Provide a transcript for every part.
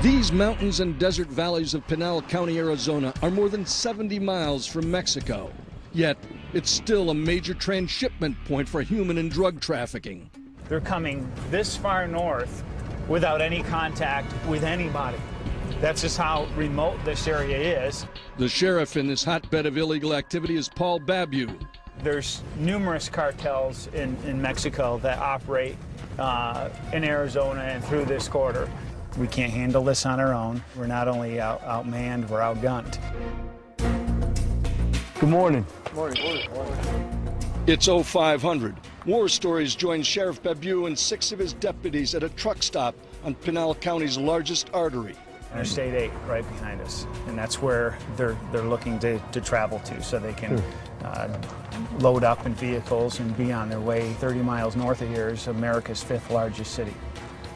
These mountains and desert valleys of Pinal County, Arizona are more than 70 miles from Mexico. Yet, it's still a major transshipment point for human and drug trafficking. They're coming this far north without any contact with anybody. That's just how remote this area is. The sheriff in this hotbed of illegal activity is Paul Babu. There's numerous cartels in Mexico that operate in Arizona and through this corridor. We can't handle this on our own. We're not only outmanned, we're outgunned. Good morning. Morning. It's 0500. War Stories joins Sheriff Babu and 6 of his deputies at a truck stop on Pinal County's largest artery. Interstate 8 right behind us, and that's where they're looking to travel to, so they can load up in vehicles and be on their way. 30 miles north of here is America's 5th largest city.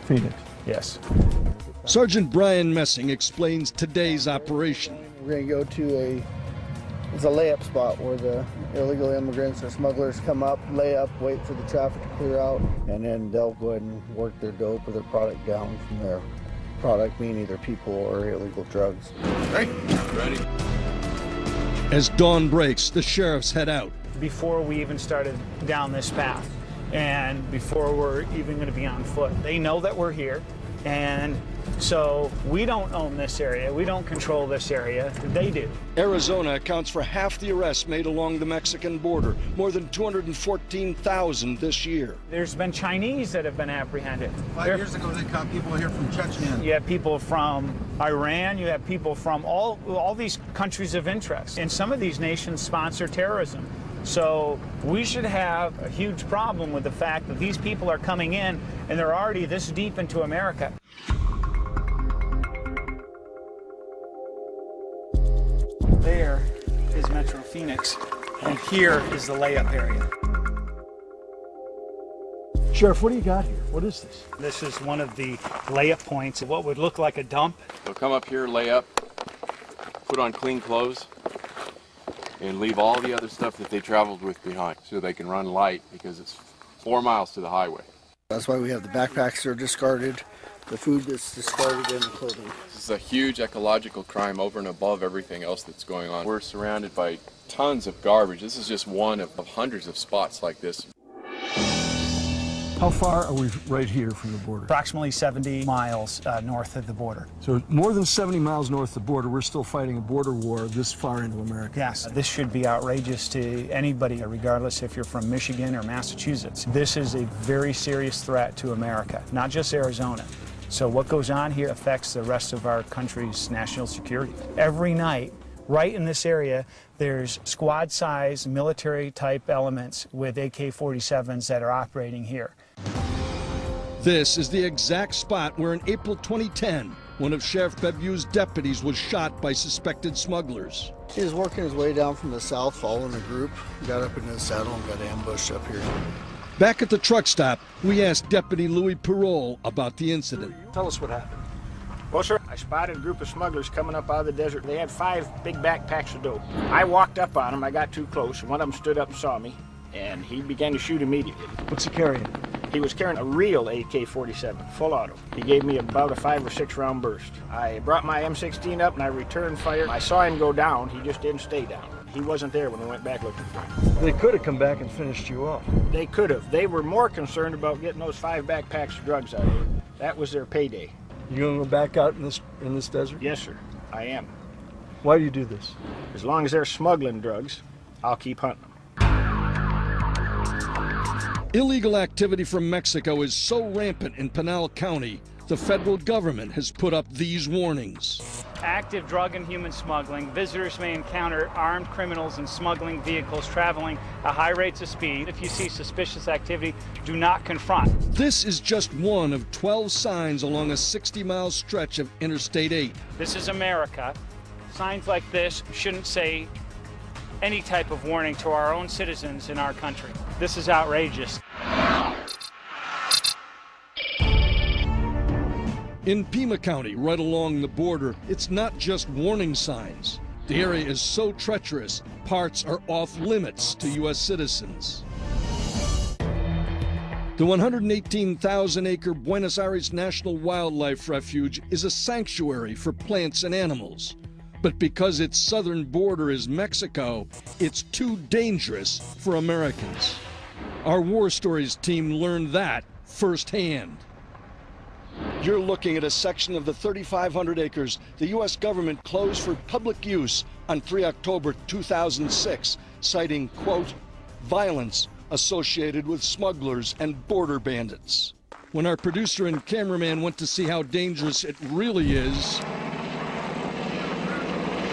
Phoenix. Yes. Sergeant Brian Messing explains today's operation. We're going to go to it's a layup spot where the illegal immigrants or smugglers come up, lay up, wait for the traffic to clear out, and then they'll go ahead and work their dope or their product down from there. Product being either people or illegal drugs. Ready? As dawn breaks, the sheriffs head out. Before we even started down this path, and before we're even going to be on foot, they know that we're here, and so we don't own this area, we don't control this area, they do. Arizona accounts for half the arrests made along the Mexican border, more than 214,000 this year. There's been Chinese that have been apprehended. 5 years ago, they caught people here from Chechnya. You have people from Iran, you have people from all these countries of interest, and some of these nations sponsor terrorism. So we should have a huge problem with the fact that these people are coming in and they're already this deep into America. There is Metro Phoenix, and here is the layup area. Sheriff, what do you got here? What is this? This is one of the layup points of what would look like a dump. They'll come up here, lay up, put on clean clothes, and leave all the other stuff that they traveled with behind so they can run light, because it's 4 miles to the highway. That's why we have the backpacks that are discarded, the food that's discarded, and the clothing. This is a huge ecological crime over and above everything else that's going on. We're surrounded by tons of garbage. This is just one of hundreds of spots like this. How far are we right here from the border? Approximately 70 miles north of the border. So more than 70 miles north of the border, we're still fighting a border war this far into America. Yes, this should be outrageous to anybody, regardless if you're from Michigan or Massachusetts. This is a very serious threat to America, not just Arizona. So what goes on here affects the rest of our country's national security. Every night, right in this area, there's squad-sized military-type elements with AK-47s that are operating here. This is the exact spot where in April 2010, one of Sheriff Babu's deputies was shot by suspected smugglers. He was working his way down from the south, following a group, got up into the saddle and got ambushed up here. Back at the truck stop, we asked Deputy Louis Parole about the incident. Tell us what happened. Well, sir, I spotted a group of smugglers coming up out of the desert. They had 5 big backpacks of dope. I walked up on them. I got too close. One of them stood up and saw me, and he began to shoot immediately. What's he carrying? He was carrying a real AK-47, full auto. He gave me about a 5 or 6 round burst. I brought my M16 up and I returned fire. I saw him go down. He just didn't stay down. He wasn't there when we went back looking for him. They could have come back and finished you off. They could have. They were more concerned about getting those 5 backpacks of drugs out of here. That was their payday. You gonna go back out in this desert? Yes, sir, I am. Why do you do this? As long as they're smuggling drugs, I'll keep hunting them. Illegal activity from Mexico is so rampant in Pinal County, the federal government has put up these warnings. Active drug and human smuggling. Visitors may encounter armed criminals and smuggling vehicles traveling at high rates of speed. If you see suspicious activity, do not confront. This is just one of 12 signs along a 60-mile stretch of Interstate 8. This is America. Signs like this shouldn't say any type of warning to our own citizens in our country. This is outrageous. In Pima County, right along the border, it's not just warning signs. The area is so treacherous, parts are off limits to U.S. citizens. The 118,000-acre Buenos Aires National Wildlife Refuge is a sanctuary for plants and animals. But because its southern border is Mexico, it's too dangerous for Americans. Our War Stories team learned that firsthand. You're looking at a section of the 3,500 acres the U.S. government closed for public use on 3 October 2006, citing, quote, violence associated with smugglers and border bandits. When our producer and cameraman went to see how dangerous it really is,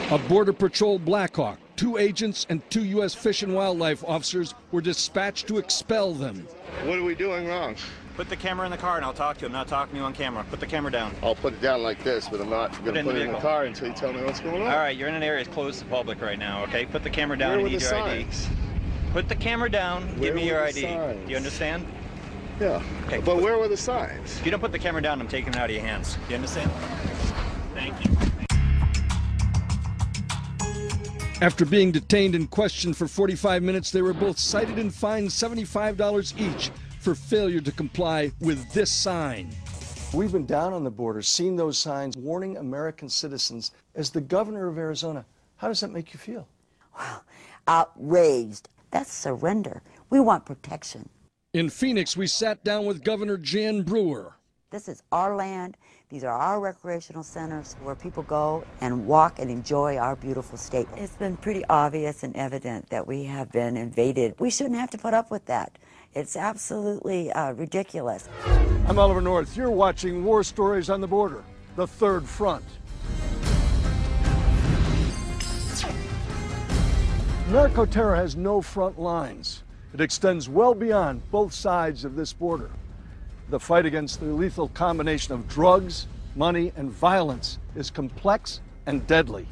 a Border Patrol Black Hawk, 2 agents and 2 U.S. Fish and Wildlife officers were dispatched to expel them. What are we doing wrong? Put the camera in the car and I'll talk to you. I'm not talking to you on camera. Put the camera down. I'll put it down like this, but I'm not going to put it in the car until you tell me what's going on. All right, you're in an area that's closed to the public right now, okay? Put the camera down. Where I need your ID. Put the camera down. Give me your ID. Do you understand? Yeah. Okay. But where were the signs? If you don't put the camera down, I'm taking it out of your hands. Do you understand? Thank you. After being detained and questioned for 45 minutes, they were both cited and fined $75 each for failure to comply with this sign. We've been down on the border, seen those signs warning American citizens. As the governor of Arizona, how does that make you feel? Wow, outraged. That's surrender. We want protection. In Phoenix, we sat down with Governor Jan Brewer. This is our land. These are our recreational centers where people go and walk and enjoy our beautiful state. It's been pretty obvious and evident that we have been invaded. We shouldn't have to put up with that. It's absolutely ridiculous. I'm Oliver North. You're watching War Stories on the Border, the Third Front. Narco-terror has no front lines. It extends well beyond both sides of this border. The fight against the lethal combination of drugs, money, and violence is complex and deadly.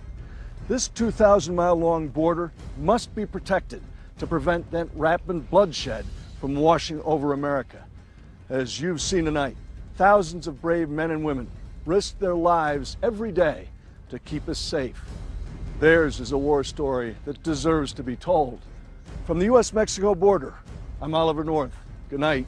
This 2,000-mile-long border must be protected to prevent that rapid bloodshed from washing over America. As you've seen tonight, thousands of brave men and women risk their lives every day to keep us safe. Theirs is a war story that deserves to be told. From the U.S.-Mexico border, I'm Oliver North. Good night.